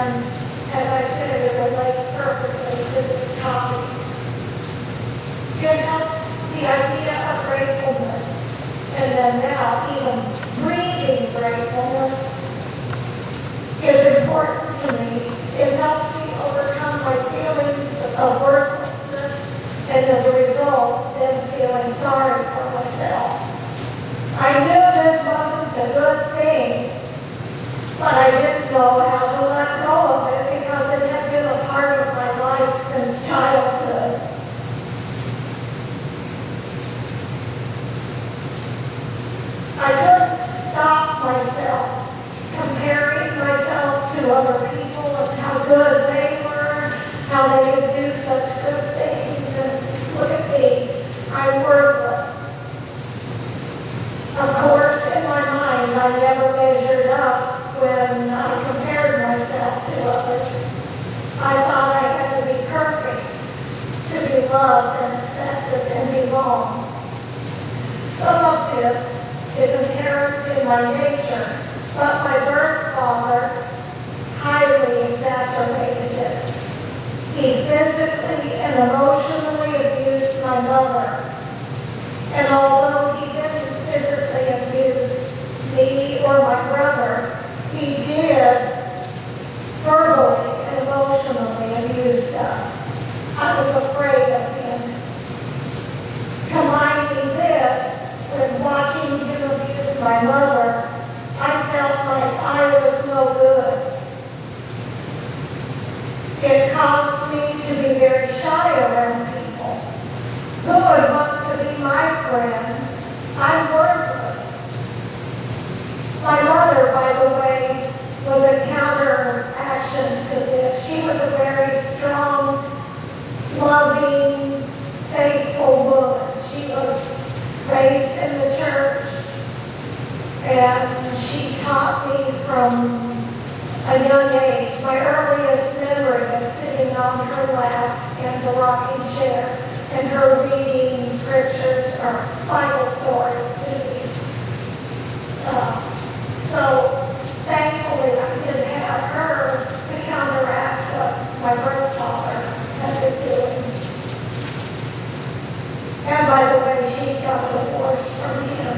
And as I said, it relates perfectly to this topic. It helps the idea of gratefulness, and then now even breathing gratefulness is important to me. It helps me overcome my feelings of worthlessness, and as a result, then feeling sorry for myself. I knew this wasn't a good thing, but I didn't know how to let go of it because it had been a part of my life since childhood. I couldn't stop myself comparing myself to other people and how good they were, how they could do such good things, and look at me, I'm worthless. Of course, in my mind, I never measured up when I compared myself to others. I thought I had to be perfect to be loved and accepted and belong. Some of this is inherent in my nature, but my birth father highly exacerbated it. He physically and emotionally abused my mother. And although he didn't physically abuse me or my brother, he did verbally and emotionally abuse us. I was afraid of him. Combining this with watching him abuse my mother, I felt like I was no good. It caused me to be very shy around people. Who would want to be my friend? I'm worthless. My mother, by the way, was a counteraction to this. She was a very strong, loving, faithful woman. She was raised in the church, and she taught me from a young age. My earliest memory is sitting on her lap in the rocking chair and her reading scriptures or Bible stories to me. So thankfully I did have her to counteract what my birth father had been doing. And by the way, she got a divorce from him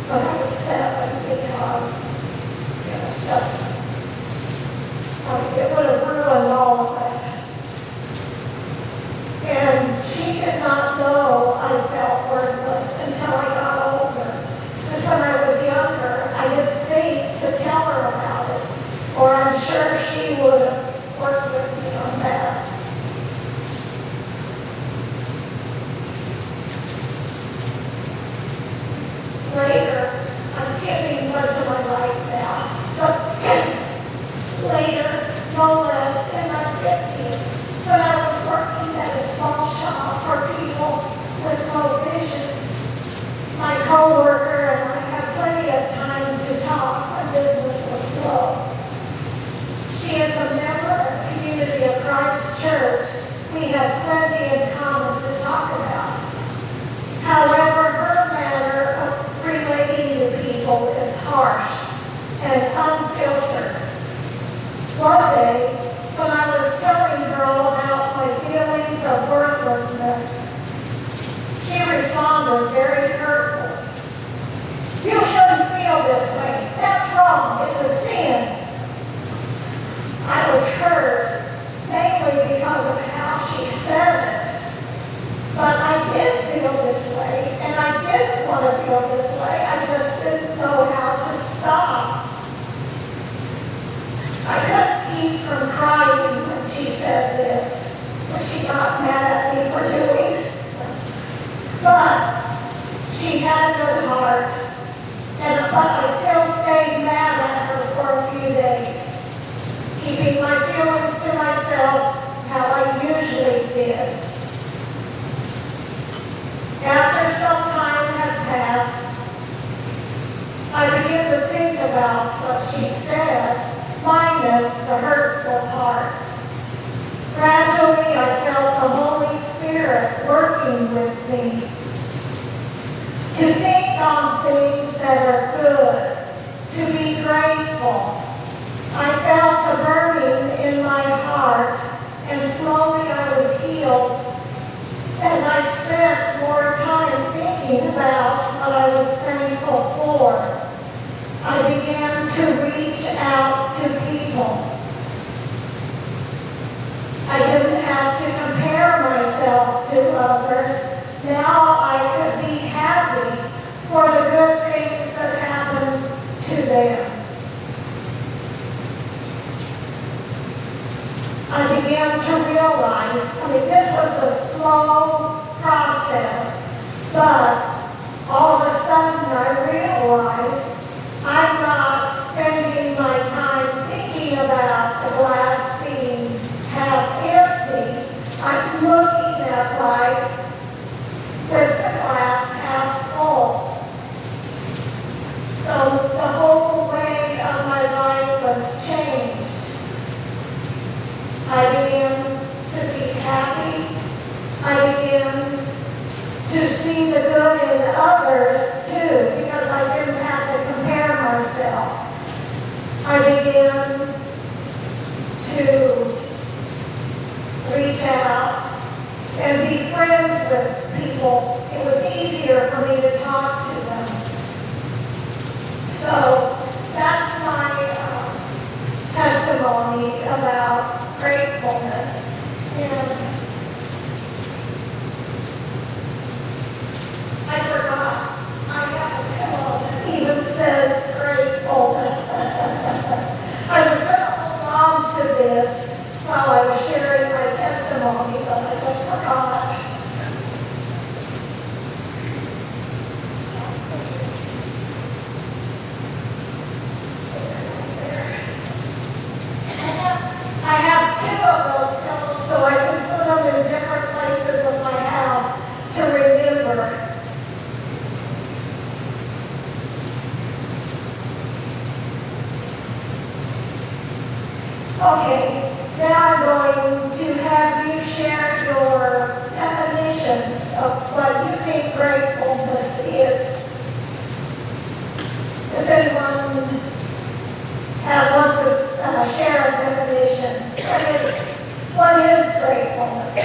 when I was 7 because it was just, it would have ruined all of us. And she did not know I felt worthless until I got older. Because when I was younger, I didn't think to tell her about it, or I'm sure she would have worked with me on that. Later, I'm skipping much of my life now, but later, no less in my 50s, when I was working at a small shop for people with low vision. My co-worker and I had plenty of time to talk when business was slow. She is a member of the Community of Christ Church. We have plenty in common to talk about. However, her manner of relating to people is harsh and unfiltered. One day, when I was telling her all about my feelings of worthlessness, she responded very hurtful. You shouldn't feel this way. That's wrong. It's a sin. I was hurt, mainly because of how she said it. But I did feel this way, and I didn't want to feel this way. I just didn't know how to stop. I couldn't keep from crying when she said this, which she got mad at me for doing. But she had a good heart, but I still stayed mad at her for a few days, keeping my feelings to myself how I usually did. After some time had passed, I began to think about what she said, minus the hurtful parts. Gradually, I felt the Holy Spirit working with me to think on things that are good, to be grateful. I felt a burning others, now I could be happy for the good things that happen to them. I began to realize, this was a slow process, but all of a sudden I realized I'm not spending my time thinking about the glass being half empty. I'm looking at life with the glass half full. So the whole way of my life was changed. I began to be happy. I began to see the good in others too, because I didn't have to compare myself. I began to reach out and be friends with people. It was easier for me to talk to them. So that's my testimony about gratefulness. And I forgot I have a pillow that even says grateful. I was going to hold on to this while I was sharing my testimony, but I just forgot. I have two of those pillows so I can put them in different places of my house to remember. Okay, now I'm going to have you share your definitions of what you think gratefulness is. Does anyone wants to share a definition? What is gratefulness?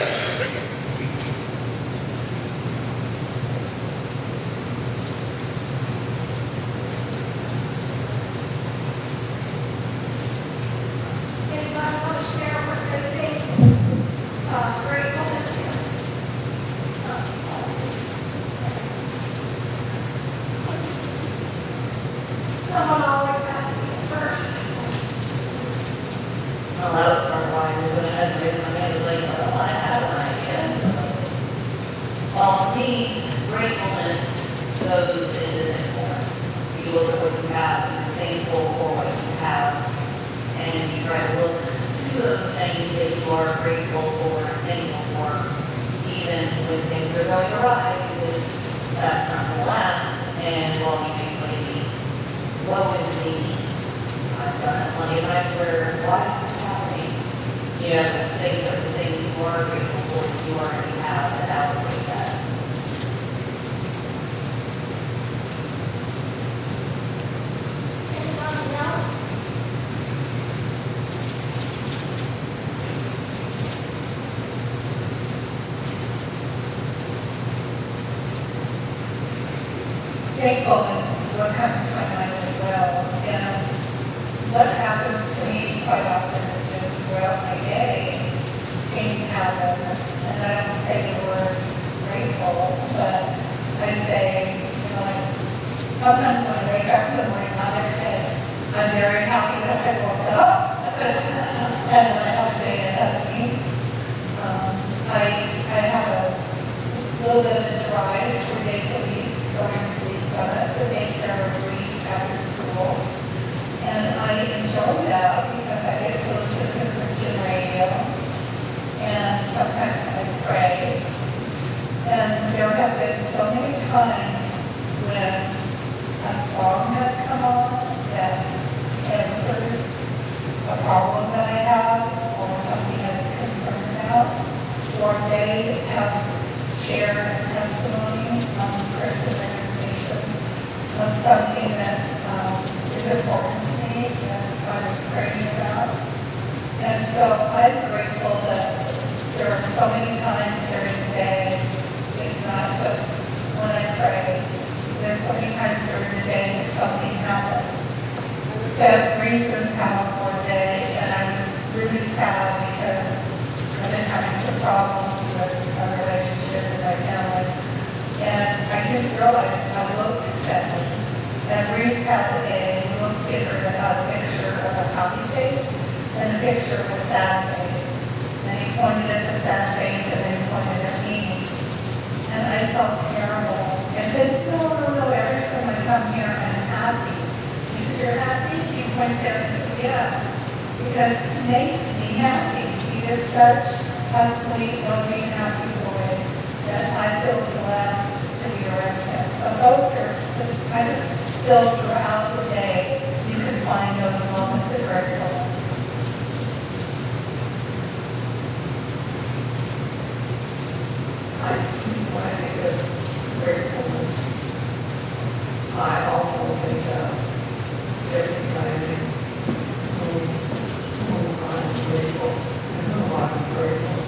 Someone always has to be first. Well, that was part of why I was going to have to raise my hand. Like, well, I have an idea. Well, for me, gratefulness goes into thankfulness. You look at what you have, you're thankful for what you have, and you try to look to those things that you are grateful for and thankful for, even when things are going awry, because that's not going to last. And while you may play the woe is me, I've done it plenty of times where, why is this happening? You have to think of the things you are grateful for, you already have, and outweigh that. Anybody else? Thankfulness, what comes to my mind as well. And what happens to me quite often is just throughout my day, things happen. And I don't say the words grateful, but I say, sometimes when I wake up in the morning, not every day, I'm very happy that I woke up and that I have a day ahead of me. I have a little bit of a drive 3 days a week going to the summit to take care of Reese after school. And I enjoy that because I get to listen to Christian radio. And sometimes I pray. And there have been so many times when a song has come on that answers a problem that I have or something I'm concerned about, or they have shared a testimony on this Christian radio station of something that is important to me that God is praying about. And so I'm grateful that there are so many times during the day, it's not just when I pray, there's so many times during the day that something happens. At Reese's house one day, and I was really sad because I've been having some problems with a relationship didn't realize I looked sadly. And Reese had a little sticker that had a picture of a happy face and a picture of a sad face. And he pointed at the sad face and then he pointed at me. And I felt terrible. I said, no, every time I come here, I'm happy. He said, you're happy? He went there and said, yes, because he makes me happy. He is such a sweet, loving, happy boy that I feel blessed to be around him. So those are, I just feel throughout the day, you can find those moments of gratefulness. When I think of gratefulness, I also think of recognizing whom I'm grateful and whom I'm grateful.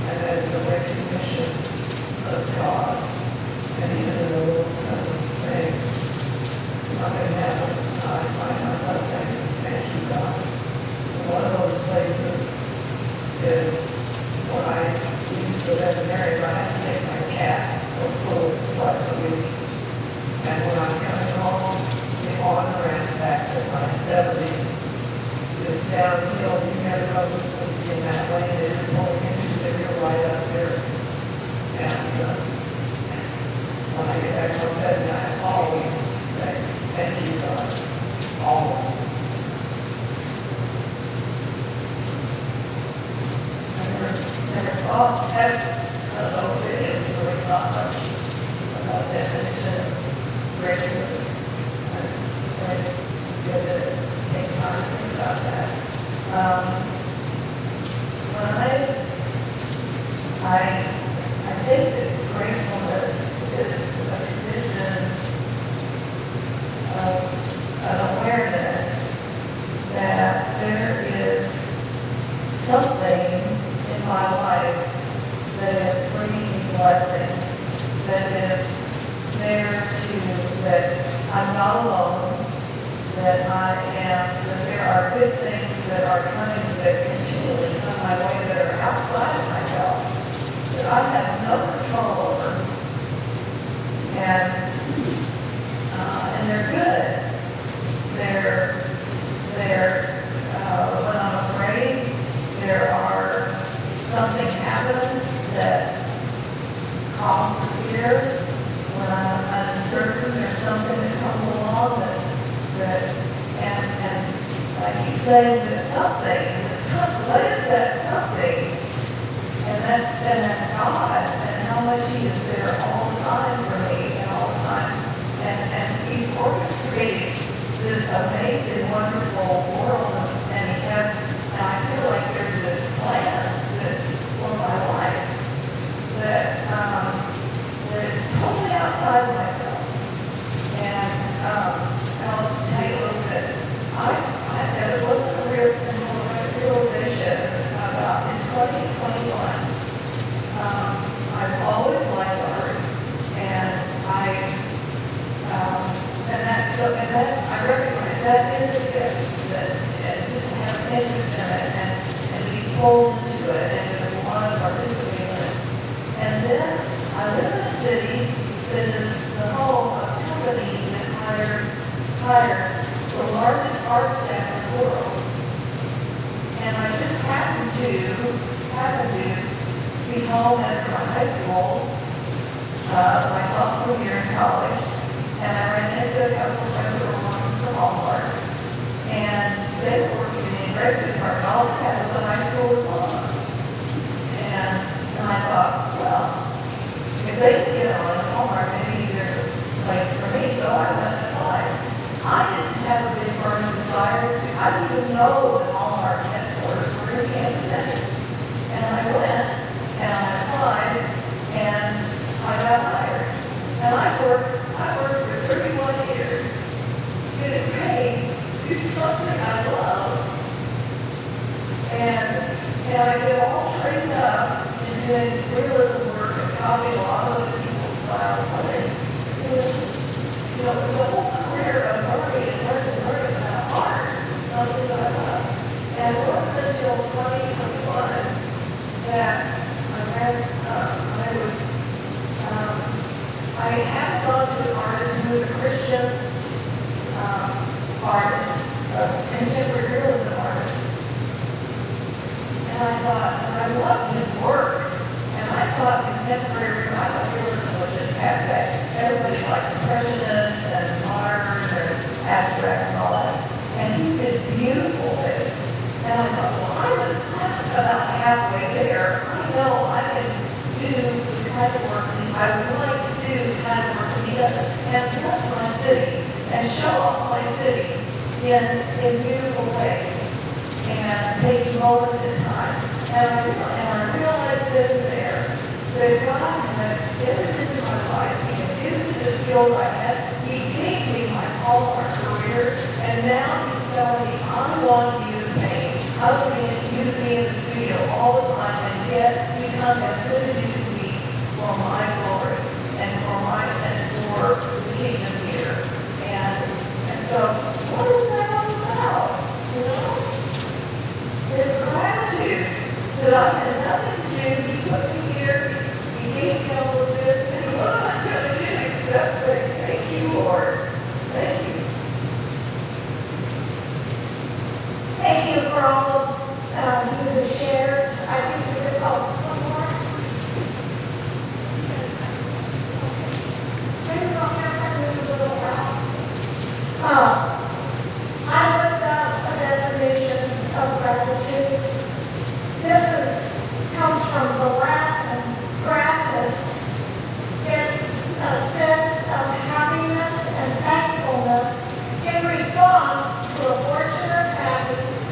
And that is a recognition of God. And even in the little simplest things, something happens, I find myself saying, thank you, God. And one of those places is when I leave the veterinarian, I have to take my cat for fluids twice a week. And when I'm coming home, the on-ramp back to my 70 is downhill. You never know who's going to be in that lane that you're pulling into, that you're right up there. And when I get back home, I always say, thank you, God. Always. Never thought, I don't know if it is really thought much about definition of gratefulness. That's very good to take time to think about that. I think that gratefulness is a condition of an awareness that there is something in my life that is bringing me blessing, that is there to, that I'm not alone, that that there are good things that are coming, that continually come my way, that are outside of myself, that I have no control over. And they're good. When I'm afraid, something happens that causes fear. When I'm uncertain, there's something that comes along and I keep saying there's something, what is that something? And that's God, and how much He is there all the time for me, and all the time. And He's orchestrating this amazing, wonderful world, and I feel like there's this plan for my life that is totally outside of myself. And I'll tell you a little bit. And it wasn't a realization about in 2021. I've always liked art, and I recognize that is a gift, that just to have an interest in it and be pulled into it and to want to participate in it. And then I live in a city that is the home of a company that hired the largest art staff in the world. And I just happened to be home after my high school, my sophomore year in college, and I ran into a couple of friends that were working for Walmart, and they were working in the engraving department. All they had was a high school diploma. And I thought, well, if they can get on at Walmart, maybe there's a place for me. So I went and applied. I didn't have a big burning desire to, I didn't even know that Walmart's headquarters were in Kansas City. And I went and I applied and I got hired. And I worked for 31 years, getting paid to do something I love. And I get all trained up in doing realism work and copying a lot of other people's styles. So it was just, it was a whole career of learning about art, something that I love. And it wasn't until 2021 that I I haven't gone to an artist who is a Christian artist, a contemporary realism artist. And I thought, and I loved his work. And I thought realism was just passe. Everybody liked impressionists and modern and abstracts and all that. And he did beautiful things. And I thought, well, I'm about halfway there. I know I can do the kind of work that I would like to do, the kind of work that he does, and bless my city, and show off my city in beautiful ways, and take moments in time. And I realized then there that God had entered into my life. He had given me the skills I had. He gave me my Hallmark career, and now he's telling me, I want you to paint. I want you to be in the studio all the time and yet become as good as you can be for my glory and for the kingdom here. And so, what is that all about? You know? It's gratitude that I had nothing to do. He put me here. He gave me all of this. And what am I going to do except say, thank you, Lord. Thank you. Thank you for all of you who shared. I think we could go one more. Maybe we'll hear from you in a little while. I looked up a definition of gratitude. This comes from the Latin gratis. It's a sense of happiness and thankfulness in response to a fortunate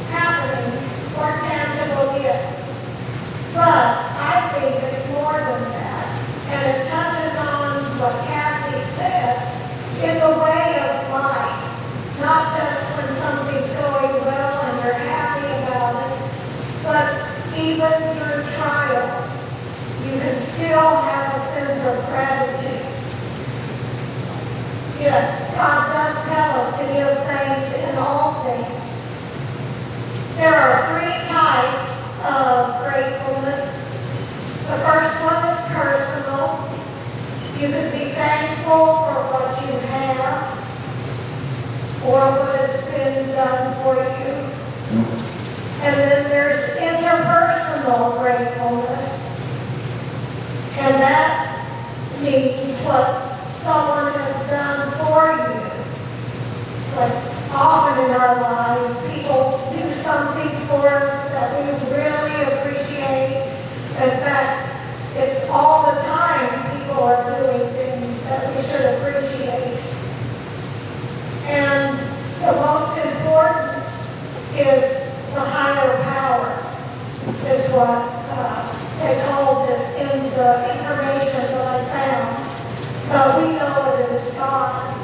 happening or tangible gift. But I think it's more than that. And it touches on what Cassie said. It's a way of life, not just when something's going well and you're happy about it, but even through trials, you can still have a sense of gratitude. Yes, God does tell us to give thanks in all things. There are 3 types of gratefulness. The first one is personal. You can be thankful for what you have or what has been done for you. And then there's interpersonal gratefulness. And that means what someone has done for you. Like often in our lives, people do something for us that we really appreciate. In fact, it's all the time people are doing things that we should appreciate. And the most important is the higher power, is what they called it in the information that I found. But we know it is God.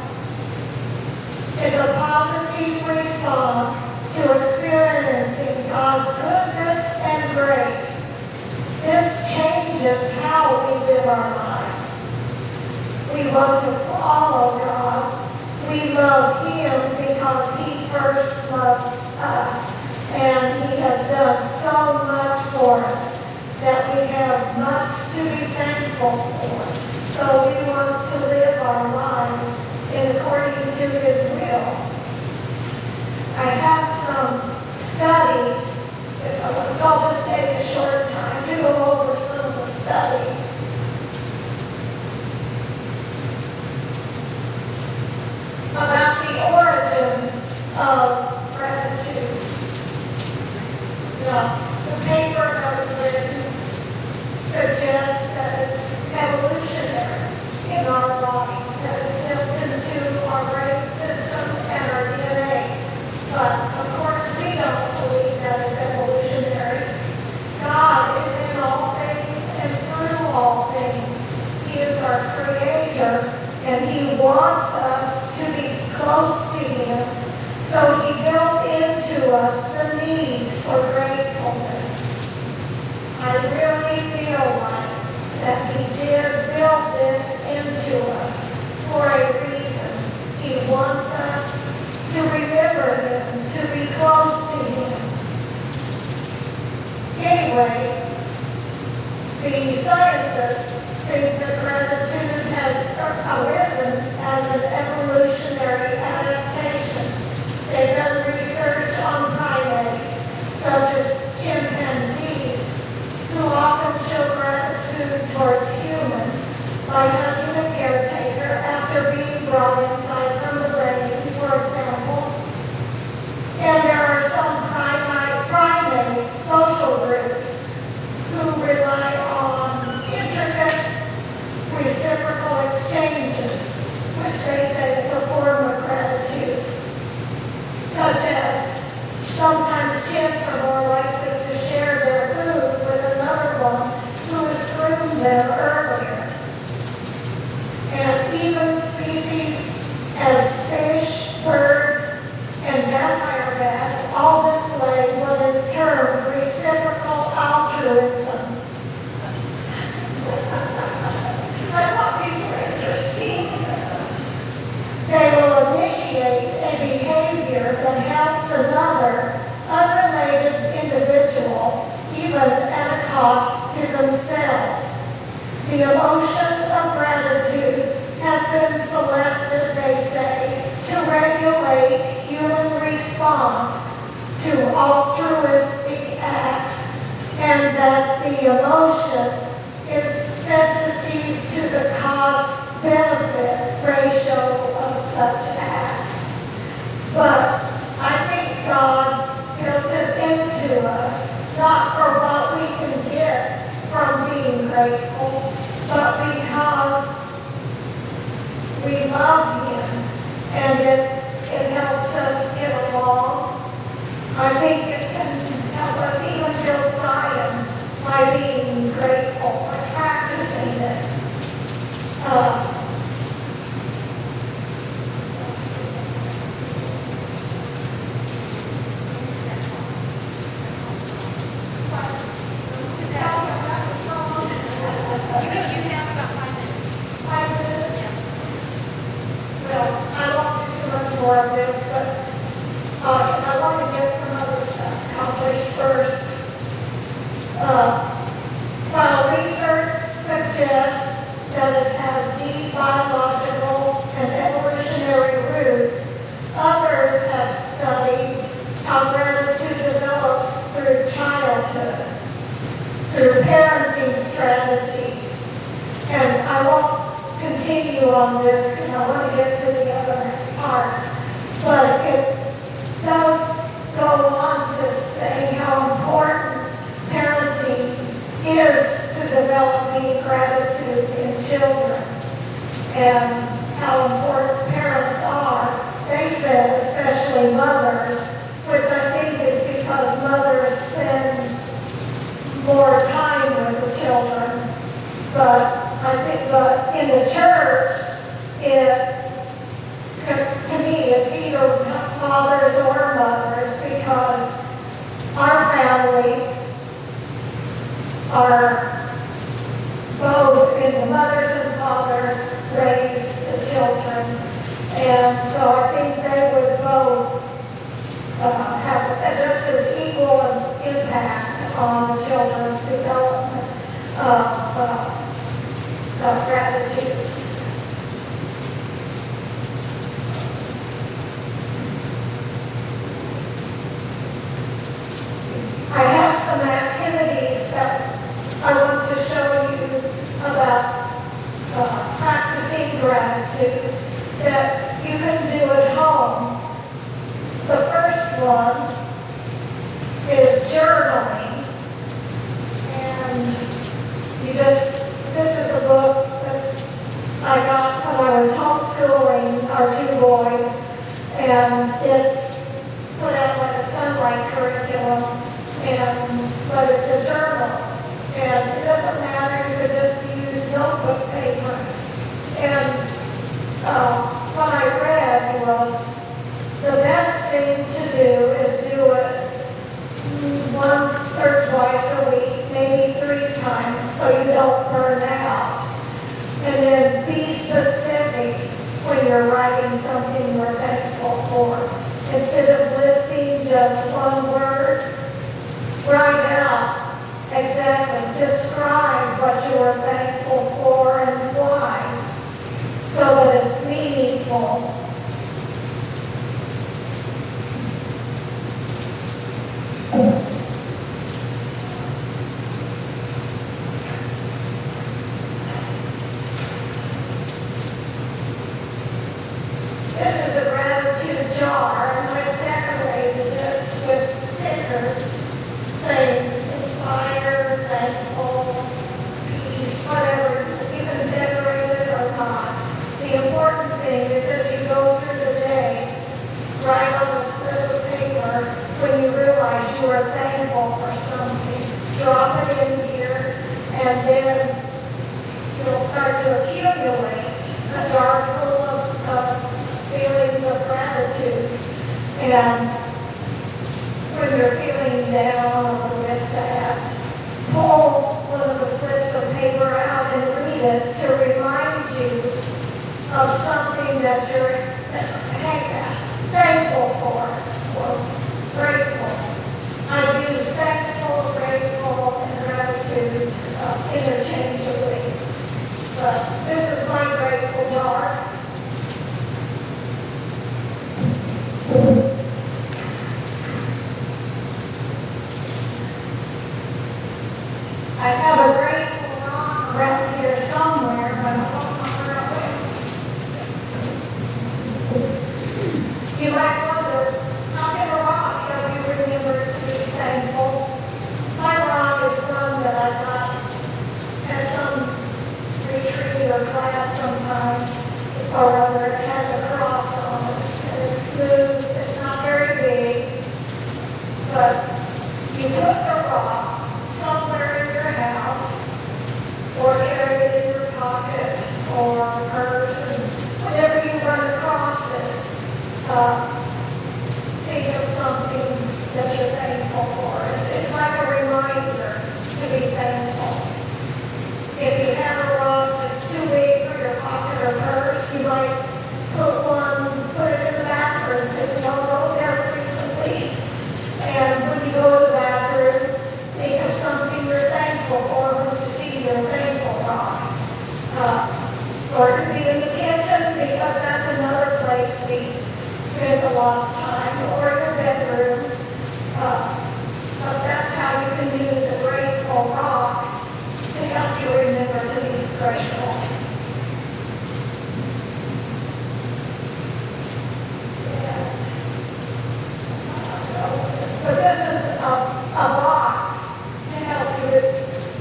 It's a positive response to experiencing God's goodness and grace. This changes how we live our lives. We want to follow God. We love Him because He first loves us. And He has done so much for us that we have much to be thankful for. So we want to live our lives in according to His will. I have some studies. I'll just take a short time to go over some of the studies. About the origins of gratitude. The paper that was written suggests that it's evolutionary in our bodies, that it's built into our brain system and our DNA. But of course, we don't believe that it's evolutionary. God is in all things and through all things. He is our creator, and He wants us to be close to Him. So He built into us the need for gratefulness. I really feel like that He did build this into us for a reason. He wants us to remember Him, to be close to Him. Anyway, the scientists think that gratitude has arisen as an evolutionary adaptation. They've done research on primates, such as chimpanzees, who often show gratitude towards humans by hugging a caretaker after being brought inside from the brain, for example. And there are some primate social groups who rely on intricate reciprocal exchanges, which they say is a form of gratitude, such as sometimes chimps are more likely to share their food with another one who has groomed them earlier. And even species as fish, birds, and vampire bats all display what is termed reciprocal altruism. I thought these were interesting. They will initiate a behavior that helps another unrelated individual, even at a cost to themselves. The emotion of gratitude has been selected, they say, to regulate human response to altruistic acts, and that the emotion is sensitive to the cost-benefit ratio of such acts. But I think God built it into us, not for what we can get from being grateful, but because we love Him and it helps us get along. I think it can help us even build Zion by being grateful, by practicing it. More of this, but because I want to get some other stuff accomplished first. While research suggests that it has deep biological and evolutionary roots, others have studied how gratitude develops through childhood, through parenting strategies. And I won't continue on this because I want to get to the other parts. But it does go on to say how important parenting is to developing gratitude in children and how important parents are. They said, especially mothers, which I think is because mothers spend more time with the children. But I think in the church, to me, it's either fathers or mothers, because our families are both, and the mothers and fathers raise the children, and so I think they would both have just as equal an impact on the children's development of gratitude. I have some activities that I want to show you about practicing gratitude that you can do at home. The first one is journaling. And this is a book that I got when I was homeschooling our two boys, and it's put out by the Sunlight curriculum. But it's a journal, and it doesn't matter, you could just use notebook paper. And what I read was the best thing to do is do it once or twice a week, maybe 3 times, so you don't burn out. And then be specific when you're writing something you're thankful for. Instead of listing just one word, write out exactly, describe what you are thankful for drop it in here, and then you'll start to accumulate a jar full of feelings of gratitude. And when you're feeling down, a little bit sad, pull one of the slips of paper out and read it to remind you of something that you're thankful for or grateful. I use thankful, grateful, and gratitude interchangeably. But this is my grateful jar. I have a grateful rock around here somewhere, but I don't know where it went. You might wonder, how can a rock help you remember to be thankful? My rock is one that I got at some retreat or class sometime or other. It has a cross on it, and it's smooth. It's not very big, but you put the rock somewhere in your house, or carry it in your pocket or purse, and whenever you run across it, think of something that you're thankful for. It's like a reminder to be thankful. If you have a rock that's too big for your pocket or purse, you might put it in the bathroom, because you all go there frequently. And when you go to the bathroom, think of something you're thankful for when you see your thankful rock. Or it could be in the kitchen, because that's another place we spend a lot of time, or your bedroom. But that's how you can use a grateful rock to help you remember to be grateful. But this is a box to help you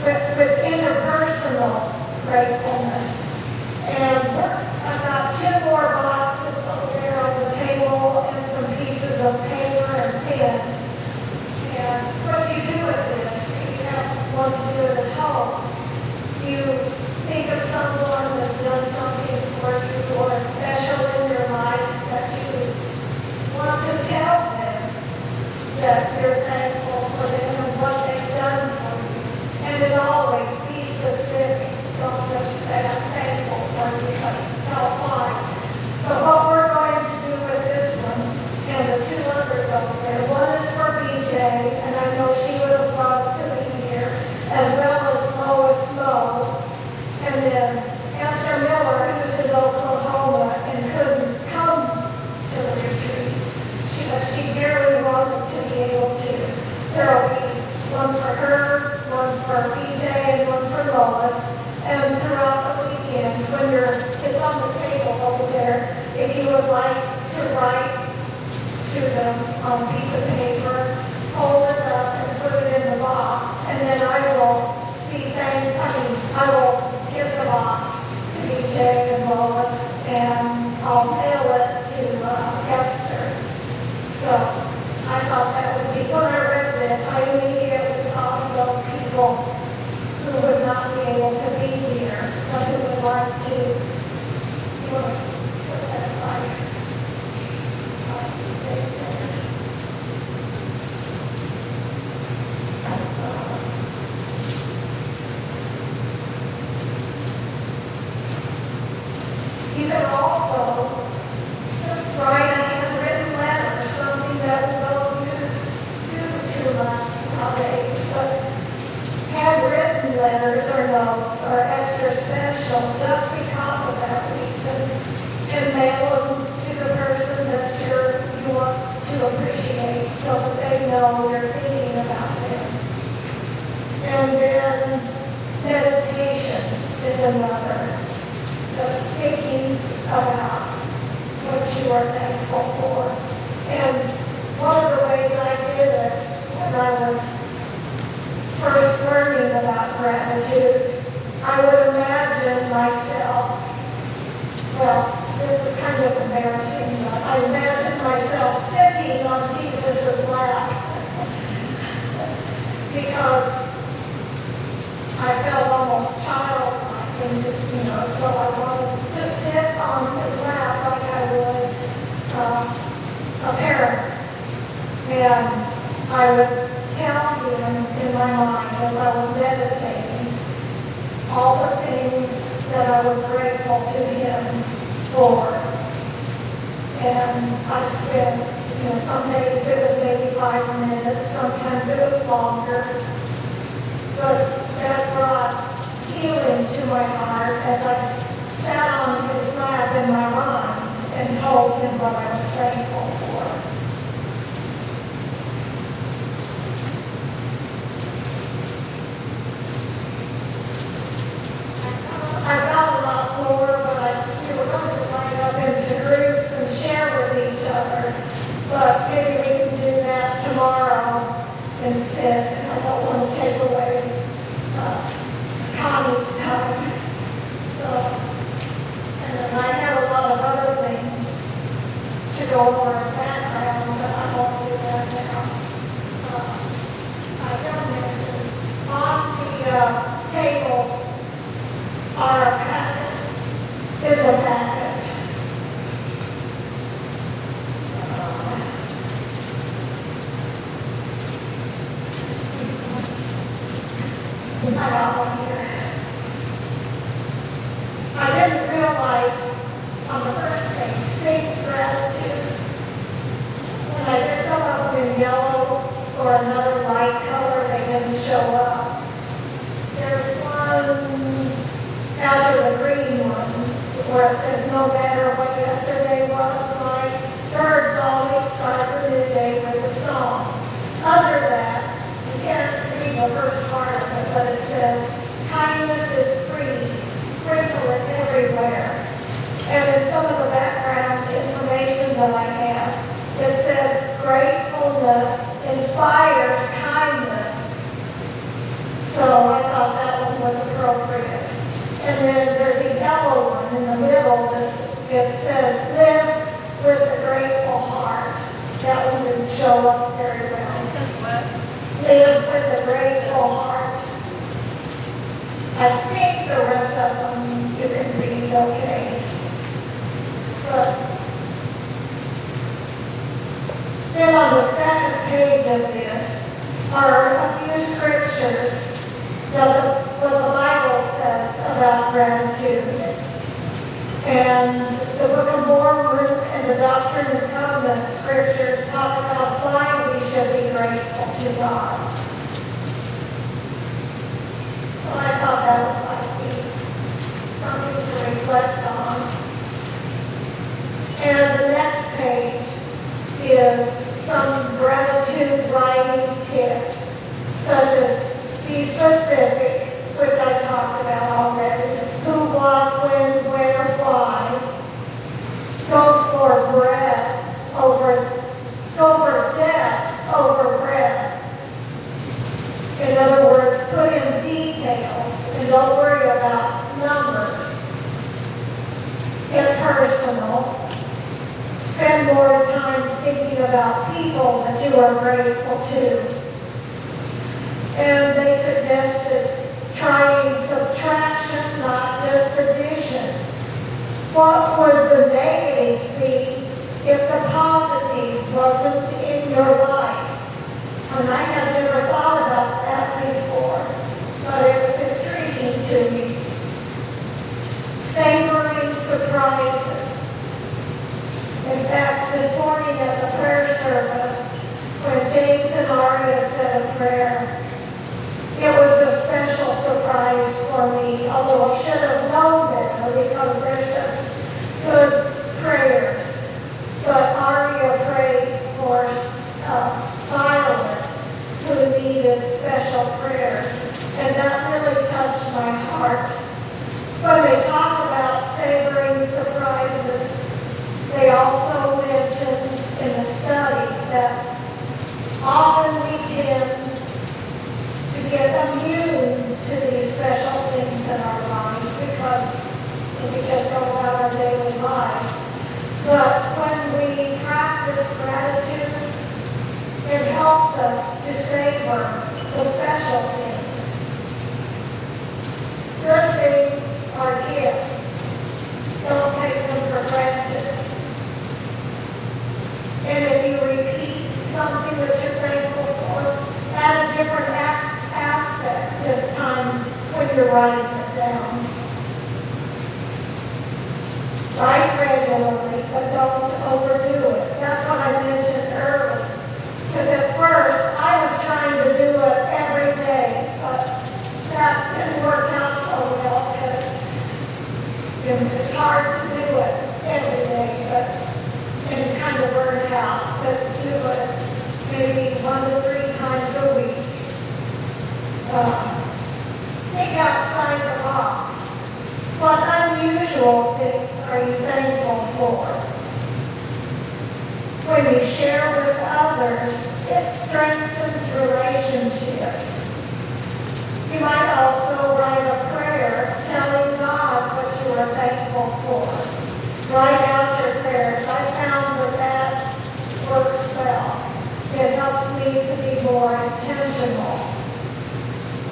with interpersonal gratefulness. And I've got 2 more boxes over there on the table and some pieces of paper and pens. And what you do with this, if you want to do it at home, you think of someone that's done something for you or special in your life that you want to tell them that you're thankful for them and what they've done for you. And it always be specific. Don't just say I'm thankful for you, but tell why. But what we're going to do with this one and the 2 others over there, one is for BJ, and I know she would have loved to be here, as well as Lois Lowe, and then Esther Miller, who's in Oklahoma and couldn't come to the retreat. She dearly wanted to be able to. There will be one for her, one for BJ, and one for Lois. And throughout the weekend, it's on the table over there, if you would like to write to them on a piece of paper, hold it up and put it in the box, and then I will give the box to BJ and Lois, and I'll mail it to Esther. So I thought that would be, when I read this, I immediately thought of those people who would not be able to be here, but who would like to, you want to put that right? You can also just write a handwritten letter, something that we don't do too much nowadays, but handwritten letters or notes are extra special just because of that reason, and mail them to the person that you want to appreciate so that they know you're thinking about them. And then meditation is another. Just thinking about what you are thankful for. And one of the ways I did it when I was first learning about gratitude, I would imagine myself, well, this is kind of embarrassing, but I imagine myself sitting on Jesus' lap because so I wanted to sit on his lap like I would a parent. And I would tell him in my mind as I was meditating all the things that I was grateful to him for. And I spent, some days it was maybe 5 minutes, sometimes it was longer. But that brought healing to my heart as I sat on his lap in my mind and told him what I was thankful for. I got a lot more, but we were going to line up into groups and share with each other. But maybe we can do that tomorrow instead, because I don't want to take away Connie's time. So, and then I have a lot of other things to go over as background, but I won't do that now. I don't mention on the table are a packet, is a packet. I got one here. I didn't realize on the first page, big gratitude. When I did some of them in yellow or another light color, they didn't show up. There's one after the green one where it says, no matter what yesterday was like, birds always start the new day with a song. Under that, you can't read the first part of it, but it says, kindness is free, sprinkle it everywhere. And in some of the background information that I have, it said, gratefulness inspires kindness. So I thought that one was appropriate. And then there's a yellow one in the middle that it says, live with a grateful heart. That one didn't show up very well. It says what? Live with a grateful heart. I think the rest of them you can read okay. But then on the second page of this are a few scriptures that what the Bible says about gratitude. And the Book of Mormon and the Doctrine and Covenants scriptures talk about why we should be grateful to God. So I thought that might be something to reflect on. And the next page is some gratitude writing tips, such as be specific, which I talked about already. Who, what, when, where, why. Go for depth over breadth. In other words, put in details and don't worry about numbers. Get personal. Spend more time thinking about people that you are grateful to. And they suggested trying subtraction, not just addition. What would the negatives be if the positive wasn't in your life? And I have never thought about that before, but it was intriguing to me. Savoring surprises. In fact, this morning at the prayer service, when James and Aria said a prayer, it was a special surprise for me, although I should have known better because they're such good prayers. But Aria prayed for Violet, who needed special prayers, and that really touched my heart. When they talk about savoring surprises, they also mentioned in the study that often we tend to get immune to these special things in our lives because we just go about our daily lives. But when we practice gratitude, it helps us to savor the special things. Good things are gifts. when you're writing it down. Write regularly, but don't overdo it. That's what I mentioned earlier. Because at first, I was trying to do it every day, but that didn't work out so well because it's hard to do it every day, but and kind of burn out. But do it maybe 1 to 3 times a week. Think outside the box. What unusual things are you thankful for? When you share with others, it strengthens relationships. You might also write a prayer telling God what you are thankful for. Write out your prayers. I found that works well. It helps me to be more intentional.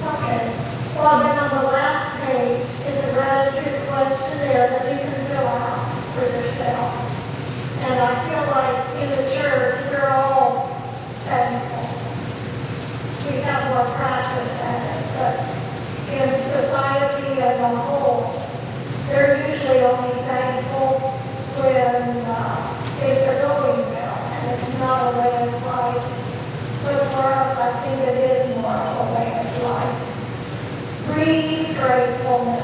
Okay. Well, then on the last page is a gratitude questionnaire that you can fill out for yourself. And I feel like in the church, we're all thankful. We have more practice at it, but in society as a whole, they're usually only thankful when things are going well, and it's not a way of life. But for us, I think it is more of a way of life. Breathe gratefulness.